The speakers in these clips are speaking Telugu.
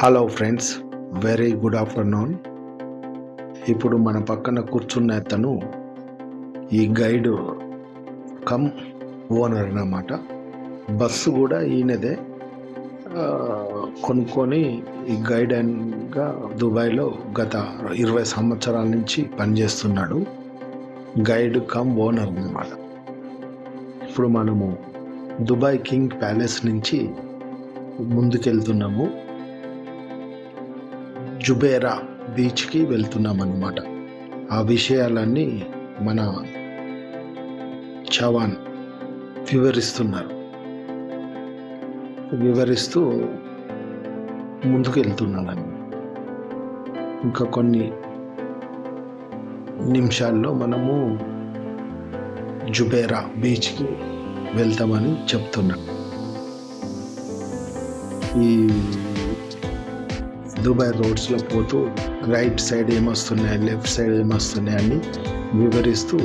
Hello friends, very good afternoon. ఇప్పుడు మన పక్కన కూర్చున్న అతను ఈ గైడ్ కమ్ ఓనర్ అన్నమాట. బస్సు కూడా ఈయనదే. కొనుక్కొని ఈ గైడెన్గా దుబాయ్లో గత 20 సంవత్సరాల నుంచి పనిచేస్తున్నాడు. గైడ్ కమ్ ఓనర్ అన్నమాట. ఇప్పుడు మనము దుబాయ్ కింగ్ ప్యాలెస్ నుంచి ముందుకెళ్తున్నాము. జుబేరా బీచ్కి వెళ్తున్నాం అన్నమాట. ఆ విషయాలన్నీ మన చవాన్ వివరిస్తూ ముందుకు వెళ్తున్నాను. ఇంకా కొన్ని నిమిషాల్లో మనము జుబేరా బీచ్కి వెళ్తామని చెప్తున్నాను. ఈ దుబాయ్ రోడ్స్లో పోతూ రైట్ సైడ్ ఏమొస్తున్నాయి, లెఫ్ట్ సైడ్ ఏమొస్తున్నాయి అని వివరిస్తూ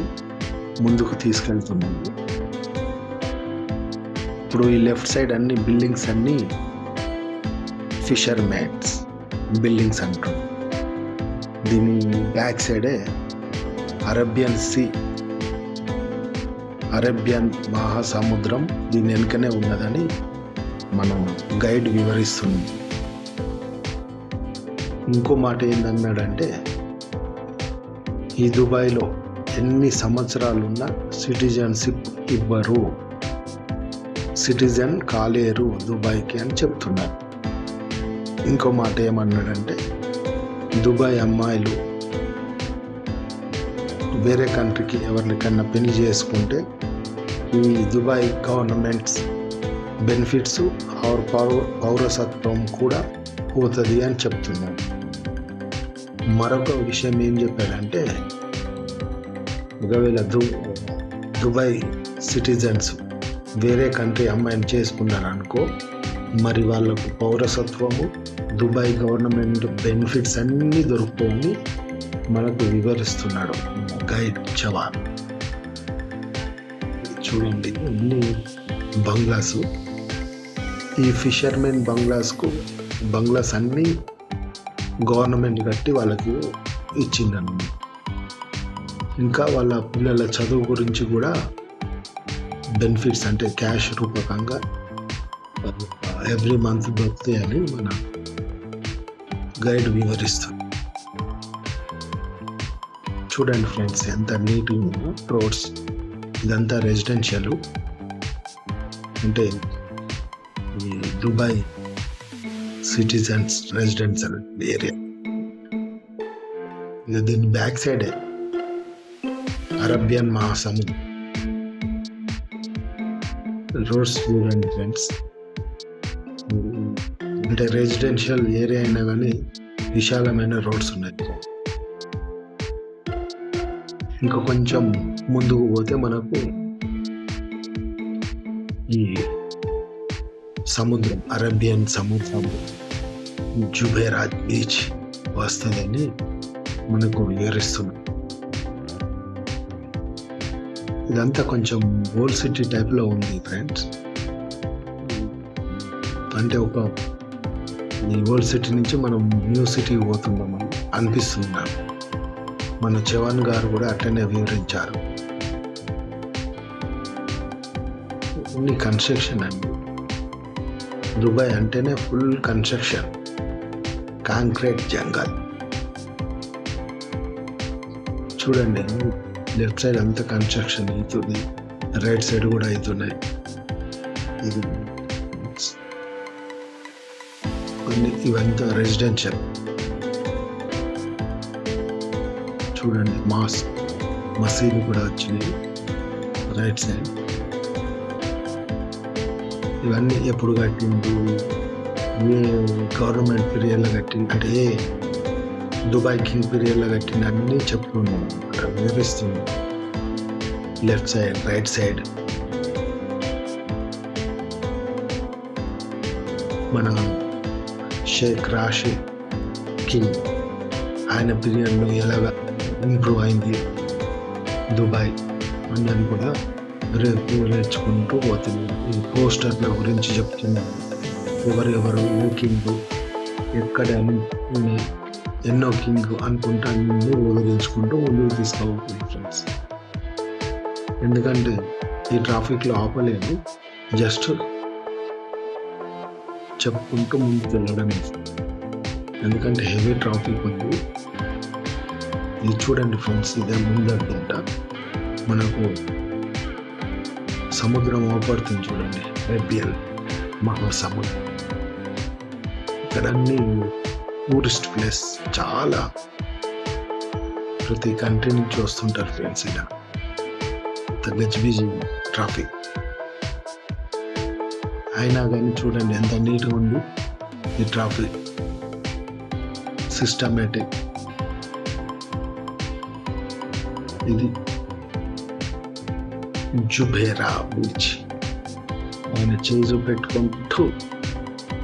ముందుకు తీసుకెళ్తున్నాము. ఇప్పుడు ఈ లెఫ్ట్ సైడ్ అన్ని బిల్డింగ్స్ అన్నీ ఫిషర్ మ్యాన్స్ బిల్డింగ్స్ అంటారు. దీని బ్యాక్ సైడే అరేబియన్ మహాసముద్రం దీని వెనుకనే ఉన్నదని మనం గైడ్ వివరిస్తుంది. ఇంకో మాట ఏందన్నాడంటే, ఈ దుబాయ్లో ఎన్ని సంవత్సరాలున్నా సిటిజన్షిప్ ఇవ్వరు, సిటిజన్ కాలేరు దుబాయ్కి అని చెప్తున్నారు. ఇంకో మాట ఏమన్నాడంటే, దుబాయ్ అమ్మాయిలు వేరే కంట్రీకి ఎవరికన్నా పెళ్లి చేసుకుంటే ఈ దుబాయ్ గవర్నమెంట్స్ బెనిఫిట్స్ పౌరసత్వం కూడా పోతుంది అని చెప్తున్నాడు. మరొక విషయం ఏం చెప్పాడంటే, ఒకవేళ దుబాయ్ సిటిజన్స్ వేరే కంట్రీ అమ్మాయిని చేసుకున్నారనుకో, మరి వాళ్ళకు పౌరసత్వము, దుబాయ్ గవర్నమెంట్ బెనిఫిట్స్ అన్నీ దొరుకుతాయని మనకు వివరిస్తున్నాడు గైడ్ చవాన్. చూడండి, అన్ని బంగ్లాసు. ఈ ఫిషర్మెన్ బంగ్లాస్ అన్నీ గవర్నమెంట్ కట్టి వాళ్ళకి ఇచ్చిందన్నమాట. ఇంకా వాళ్ళ పిల్లల చదువు గురించి కూడా బెనిఫిట్స్ అంటే క్యాష్ రూపకంగా ఎవ్రీ మంత్ దొరుకుతాయని మన గైడ్ వివరిస్తుంది. చూడండి ఫ్రెండ్స్, ఎంత నీట్గా ఉందో రోడ్స్. ఇదంతా రెసిడెన్షియల్, అంటే ఈ దుబాయ్ సిటిజన్స్ రెసిడెన్షియల్ ఏరియా. ఇది దీని బ్యాక్ సైడే అరేబియన్ మహాసముద్రం. రోడ్స్ చూడండి ఫ్రెండ్స్, అంటే రెసిడెన్షియల్ ఏరియా అయినా కానీ విశాలమైన రోడ్స్ ఉన్నాయి. ఇంకా కొంచెం ముందుకు పోతే మనకు ఈ సముద్రం, అరేబియన్ సముద్రం, జుబేరా బీచ్ వస్తుందని మనకు వివరిస్తుంది. ఇదంతా కొంచెం ఓల్డ్ సిటీ టైప్లో ఉంది ఫ్రెండ్స్. అంటే ఈ ఓల్డ్ సిటీ నుంచి మనం న్యూ సిటీ పోతున్నామని అనిపిస్తున్నాం. మన చవాన్ గారు కూడా అట్లనే వివరించారు. అన్ని కన్స్ట్రక్షన్ అండి. దుబాయ్ అంటేనే ఫుల్ కన్స్ట్రక్షన్, కాంక్రీట్ జంగల్. చూడండి, లెఫ్ట్ సైడ్ అంతా కన్స్ట్రక్షన్ అవుతుంది, రైట్ సైడ్ కూడా అవుతున్నాయి. ఇది ఇవంతా రెసిడెన్షియల్. చూడండి, మసీదు కూడా వచ్చినాయి రైట్ సైడ్. ఇవన్నీ ఎప్పుడు కట్టిండు, ఏ గవర్నమెంట్ పీరియడ్లో కట్టింది, అంటే ఏ దుబాయ్ కింగ్ పీరియడ్లో కట్టింది అన్నీ చెప్తున్నాం, వివరిస్తుంది. లెఫ్ట్ సైడ్, రైట్ సైడ్ మన షేక్ రాషిద్ కింగ్ ఆయన పీరియడ్లో ఎలాగ ఇంప్రూవ్ అయింది దుబాయ్ అని కూడా నేర్చుకుంటూ పోతుంది. ఈ పోస్టర్ల గురించి చెప్తున్నాను, ఎవరెవరు ఊకింగ్ ఎక్కడ ఎన్నో కింగ్ అనుకుంటూ అన్నీ వదిలించుకుంటూ ముందుకు తీసుకోవాలి ఫ్రెండ్స్. ఎందుకంటే ఈ ట్రాఫిక్లో ఆపలేదు, జస్ట్ చెప్పుకుంటూ ముందుకు వెళ్ళడమే. ఎందుకంటే హెవీ ట్రాఫిక్ ఉంది. ఇది చూడండి ఫ్రెండ్స్, ఇదే ముందంట మనకు సముద్రం అవపడుతుంది చూడండి, అరేబియన్ మహాసముద్రం. ఇక్కడ అన్ని టూరిస్ట్ ప్లేస్, చాలా ప్రతి కంట్రీ నుంచి వస్తుంటారు ఫ్రెండ్స్. ఇలా గజిబిజి ట్రాఫిక్ అయినా కానీ చూడండి ఎంత నీట్గా ఉంది ఈ ట్రాఫిక్, సిస్టమేటిక్. ఇది జుబేరా బీచ్. ఆయన చేజు పెట్టుకుంటూ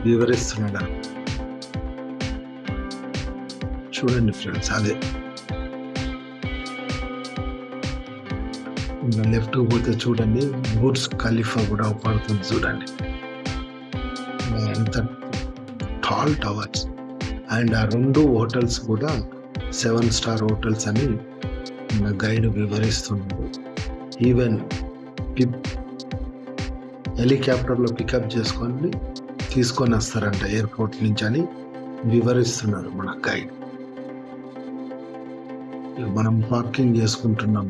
వివరిస్తున్నాడు. చూడండి ఫ్రెండ్స్, అదే లెఫ్ట్ పోతే చూడండి బుర్జ్ ఖలీఫా కూడా పడుతుంది చూడండి, ఎంత టాల్ టవర్స్. అండ్ ఆ 2 హోటల్స్ కూడా 7 స్టార్ హోటల్స్ అని మన గైడ్ వివరిస్తున్నాడు. ఈవెన్ హెలికాప్టర్లో పికప్ తీసుకొని వస్తారంట ఎయిర్పోర్ట్ నుంచి అని వివరిస్తున్నారు మన గైడ్. మనం పార్కింగ్ చేసుకుంటున్నాం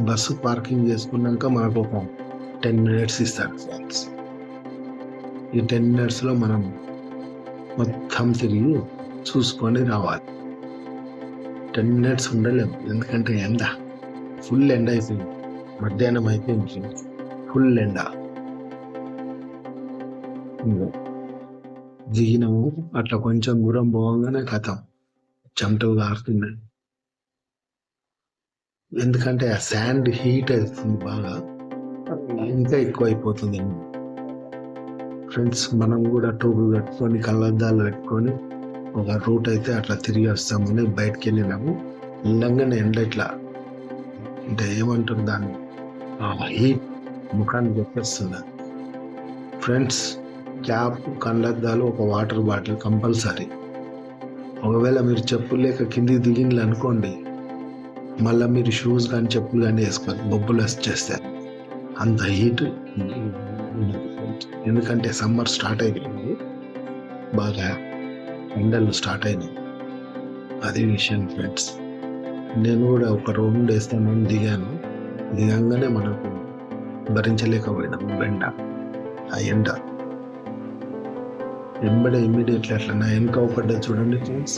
బస్సు పార్కింగ్ చేసుకున్నాక మనకు ఒక 10 minutes ఇస్తారు ఫ్రెండ్స్. ఈ 10 minutesలో మనం మొత్తం తిరిగి చూసుకొని రావాలి. 10 minutes ఉండలేము, ఎందుకంటే ఫుల్ ఎండ అయిపోయింది, మధ్యాహ్నం అయిపోయింది, ఫుల్ ఎండ. దిగినాము, అట్లా కొంచెం దూరం పోగానే కథం చెమటలు కారుతున్నాయి. ఎందుకంటే ఆ శాండ్ హీట్ అవుతుంది బాగా, ఇంకా ఎక్కువ అయిపోతుంది ఫ్రెండ్స్. మనం కూడా టోపులు కట్టుకొని కళ్ళద్దాలు పెట్టుకొని ఒక రూట్ అయితే అట్లా తిరిగి వస్తామని బయటకు వెళ్ళినాము. వెళ్ళంగానే ఎండ ఇట్లా అంటే ఏమంటారు దాన్ని, హీట్ ముఖాన్ని చెప్పేస్తుంది ఫ్రెండ్స్. క్యాప్, కళ్ళద్దాలు, ఒక వాటర్ బాటిల్ కంపల్సరీ. ఒకవేళ మీరు చెప్పులు లేక కిందికి దిగిండ్లు అనుకోండి, మళ్ళీ మీరు షూస్ కానీ చెప్పులు కానీ వేసుకోవాలి, బొబ్బులు వచ్చేస్తారు, అంత హీట్. ఎందుకంటే సమ్మర్ స్టార్ట్ అయిపోయింది, బాగా ఎండలు స్టార్ట్ అయినాయి. అది విషయం ఫ్రెండ్స్. నేను కూడా ఒక రౌండ్ వేస్తామని దిగంగానే మనకు భరించలేకపోయినాము ఎండ. ఆ ఎండ ఇమ్మీడియట్లీ అట్లా నా వెనక ఒకటే చూడండి ఫ్రెండ్స్,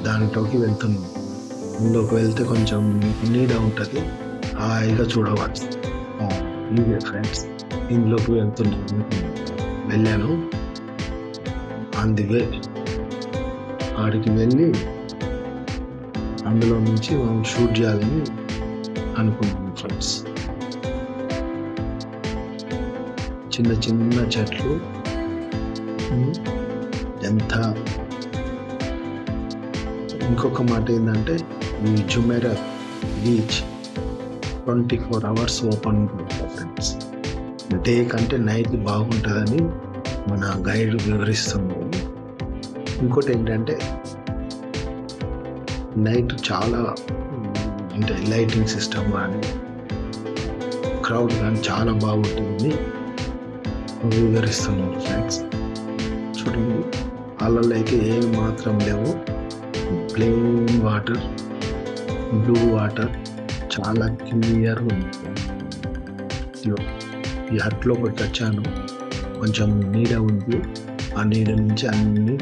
దాంట్లోకి వెళ్తున్నాం. ఇందులోకి వెళ్తే కొంచెం నీడ ఉంటుంది, హాయిగా చూడవచ్చు. ఇదే ఫ్రెండ్స్, ఇందులోకి వెళ్ళాను. అందువే ఆడికి వెళ్ళి అందులో నుంచి మనం షూట్ చేయాలని అనుకుంటున్నాం ఫ్రెండ్స్. చిన్న చిన్న చెట్లు, ఎంత. ఇంకొక మాట ఏంటంటే ఈ జుమేరా బీచ్ 24 hours ఓపెన్ ఉంటుంది ఫ్రెండ్స్. డే కంటే నైట్ బాగుంటుందని మన గైడ్ వివరిస్తున్నాము. ఇంకోటి ఏంటంటే నైట్ చాలా అంటే లైటింగ్ సిస్టమ్ కానీ క్రౌడ్ కానీ చాలా బాగుంటుందని వివరిస్తున్నారు ఫ్రెండ్స్. చూడండి, అలలో అయితే ఏం మాత్రం లేవు, ప్లెయిన్ వాటర్, బ్లూ వాటర్, చాలా క్లియర్ ఉంది. ఈ హట్లో ఒకటి వచ్చాను, కొంచెం నీడ ఉంది, ఆ నీడ నుంచి అన్ని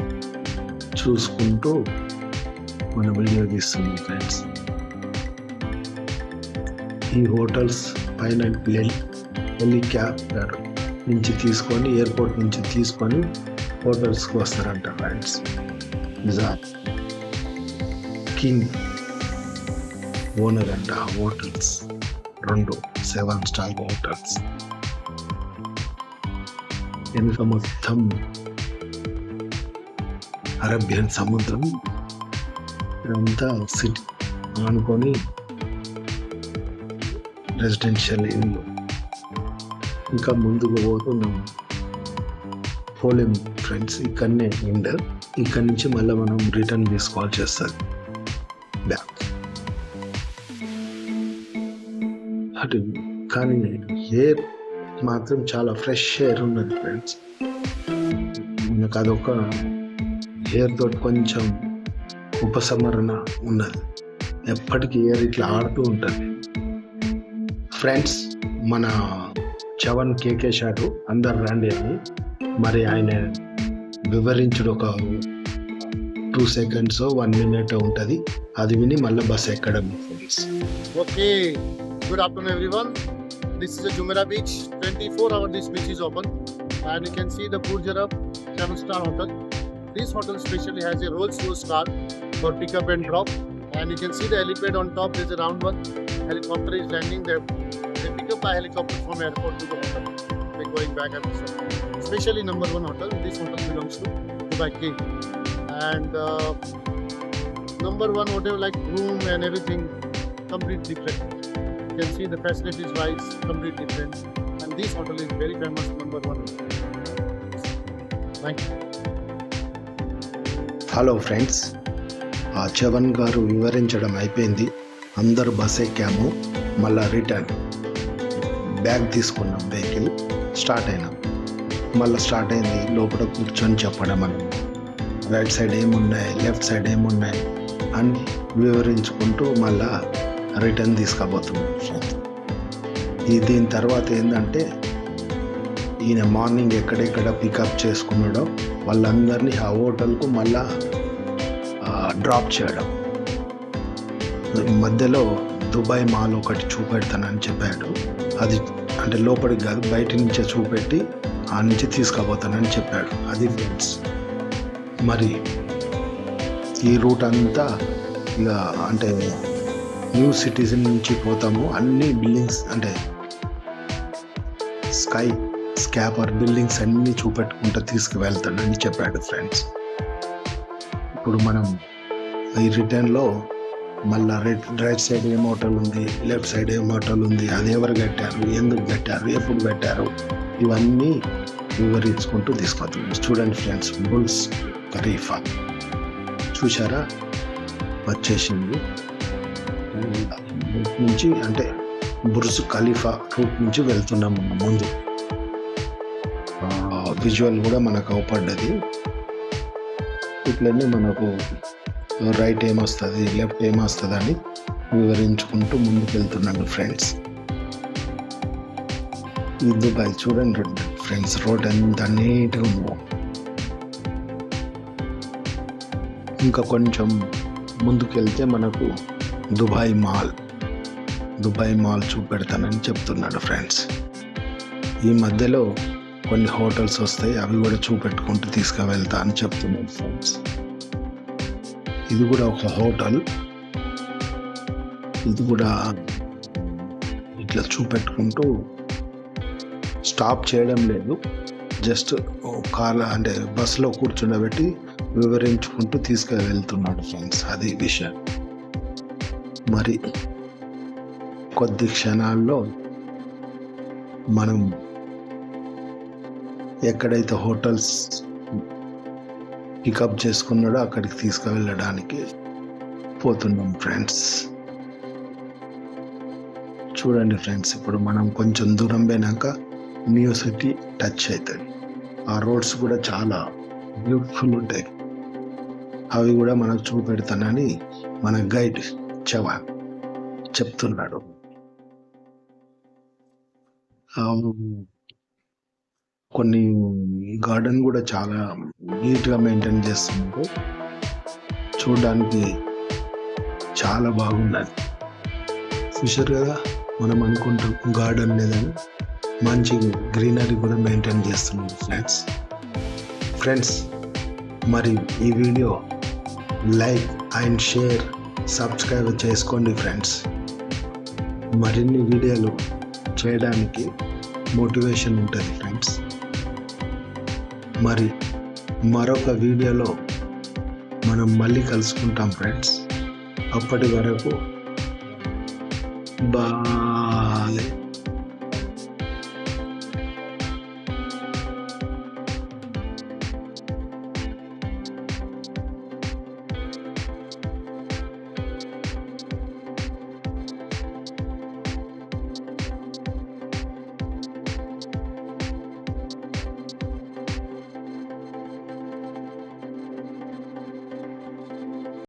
చూసుకుంటూ మన వీడియో తీస్తుంది ఫ్రెండ్స్. ఈ హోటల్స్ పైన హెలికాప్టర్ నుంచి తీసుకొని, ఎయిర్పోర్ట్ నుంచి తీసుకొని హోటల్స్కి వస్తారంట ఫ్రెండ్స్. కింగ్ ఓనర్ అంట హోటల్స్, 2 7 స్టార్ హోటల్స్. వెనుక మొత్తం అరేబియన్ సముద్రం, ఇదంతా సిటీ అనుకొని రెసిడెన్షియల్ ఇల్లు. ఇంకా ముందుకు పోతున్నాం, పోలేము ఫ్రెండ్స్, ఇక్కడనే ఇక్కడి నుంచి మళ్ళీ మనం రిటర్న్ తీసుకోవాల్సి వస్తుంది బ్యాక్. అటు కానీ ఎయిర్ మాత్రం చాలా ఫ్రెష్ ఎయిర్ ఉన్నది ఫ్రెండ్స్. మనకు అదొక ఎయిర్ తోటి కొంచెం ఉపసంహరణ ఉన్నది, ఎప్పటికీ ఎయిర్ ఇట్లా ఆడుతూ ఉంటుంది ఫ్రెండ్స్. మన చవన్ కేకేశాడు అందరు రండి అని, మరి ఆయన వివరించుడు ఒక 2 seconds 1 minute ఉంటుంది, అది విని మళ్ళీ బస్ ఎక్కడం friends. Okay, good afternoon everyone. This is a Jumeirah beach. 24 hours this beach is open, and you can see the Purjara 7-star hotel. This hotel specially has a Rolls-Royce car for pickup and drop, and you can see the helipad on top. There's a round one helicopter is landing there. They pick up a helicopter from airport to the hotel. They're going back and forth. Especially number 1 hotel. This hotel belongs to Dubai King, and number 1 hotel like room and everything completely different. You can see the facilities wise completely different, and this hotel is very famous, number 1. Thank you. Hello friends, ఆ చవన్ గారు వివరించడం అయిపోయింది, అందరు బస్ ఎక్కాము, మళ్ళీ రిటర్న్ బ్యాగ్ తీసుకున్నాం, వెహికల్ స్టార్ట్ అయినాం. మళ్ళీ స్టార్ట్ అయింది, లోపల కూర్చొని చెప్పడం అని రైట్ సైడ్ ఏమున్నాయి, లెఫ్ట్ సైడ్ ఏమున్నాయి అని వివరించుకుంటూ మళ్ళా రిటర్న్ తీసుకుపోతున్నాం. దీని తర్వాత ఏంటంటే ఈయన మార్నింగ్ ఎక్కడెక్కడ పికప్ చేసుకున్నాడో వాళ్ళందరినీ ఆ హోటల్కు మళ్ళా డ్రాప్ చేయడం. మధ్యలో దుబాయ్ మాల్ ఒకటి చూపెడతానని చెప్పాడు, అది అంటే లోపలికి కాదు బయట నుంచే చూపెట్టి ఆ నుంచి తీసుకుపోతానని చెప్పాడు. అది ఫ్రెండ్స్, మరి ఈ రూట్ అంతా ఇక అంటే న్యూ సిటిజన్ నుంచి పోతాము, అన్ని బిల్డింగ్స్ అంటే స్కై స్కాపర్ బిల్డింగ్స్ అన్నీ చూపెట్టుకుంటూ తీసుకువెళ్తానని చెప్పాడు ఫ్రెండ్స్. ఇప్పుడు మనం ఈ రిటర్న్లో మళ్ళీ రైట్ సైడ్ ఏం హోటల్ ఉంది, లెఫ్ట్ సైడ్ ఏం హోటల్ ఉంది, అది ఎవరు కట్టారు, ఎందుకు కట్టారు, ఎప్పుడు కట్టారు, ఇవన్నీ వివరించుకుంటూ తీసుకొస్తాం. చూడండి ఫ్రెండ్స్, బుర్జ్ ఖలీఫా చూసారా వచ్చేసింది నుంచి, అంటే బుర్జ్ ఖలీఫా రూట్ నుంచి వెళ్తున్నాం. ముందు విజువల్ కూడా మనకు అవపడ్డది. ఇట్లనే మనకు రైట్ ఏమొస్తుంది, లెఫ్ట్ ఏమొస్తుంది అని వివరించుకుంటూ ముందుకు వెళ్తున్నాను ఫ్రెండ్స్. ఈ దుబాయ్ చూడండి ఫ్రెండ్స్, రోడ్ ఎంత నీట్గా ఉందో. ఇంకా కొంచెం ముందుకు వెళ్తే మనకు దుబాయ్ మాల్ చూపెడతానని చెప్తున్నాడు ఫ్రెండ్స్. ఈ మధ్యలో కొన్ని హోటల్స్ వస్తాయి, అవి కూడా చూపెట్టుకుంటూ తీసుకువెళ్తా అని చెప్తున్నాడు ఫ్రెండ్స్. ఇది కూడా ఒక హోటల్, ఇది కూడా ఇట్లా చూపెట్టుకుంటూ స్టాప్ చేయడం లేదు, జస్ట్ కార్ అంటే బస్సులో కూర్చుండబెట్టి వివరించుకుంటూ తీసుకువెళ్తున్నాడు ఫ్రెండ్స్. అది విషయం. మరి కొద్ది క్షణాల్లో మనం ఎక్కడైతే హోటల్స్ పికప్ చేసుకున్నాడో అక్కడికి తీసుకువెళ్ళడానికి పోతున్నాం ఫ్రెండ్స్. చూడండి ఫ్రెండ్స్, ఇప్పుడు మనం కొంచెం దూరం పోయినాక న్యూ సిటీ టచ్ అవుతుంది. ఆ రోడ్స్ కూడా చాలా బ్యూటిఫుల్ ఉంటాయి, అవి కూడా మనకు చూపెడతానని మన గైడ్ చవన్ చెప్తున్నాడు. కొన్ని గార్డెన్ కూడా చాలా నీట్గా మెయింటైన్ చేస్తున్నారు, చూడడానికి చాలా బాగున్నది. చూశారు కదా, మనం అనుకుంటాం గార్డెన్ లేదని, మంచి గ్రీనరీ కూడా మెయింటైన్ చేస్తున్నారు ఫ్రెండ్స్. మరి ఈ video like and share subscribe చేసుకోండి ఫ్రెండ్స్. మరిన్ని వీడియోలు చేయడానికి మోటివేషన్ ఉంటుంది ఫ్రెండ్స్. మరి మరొక వీడియోలో మనం మళ్ళీ కలుసుకుంటాం ఫ్రెండ్స్. అప్పటి వరకు బాయ్.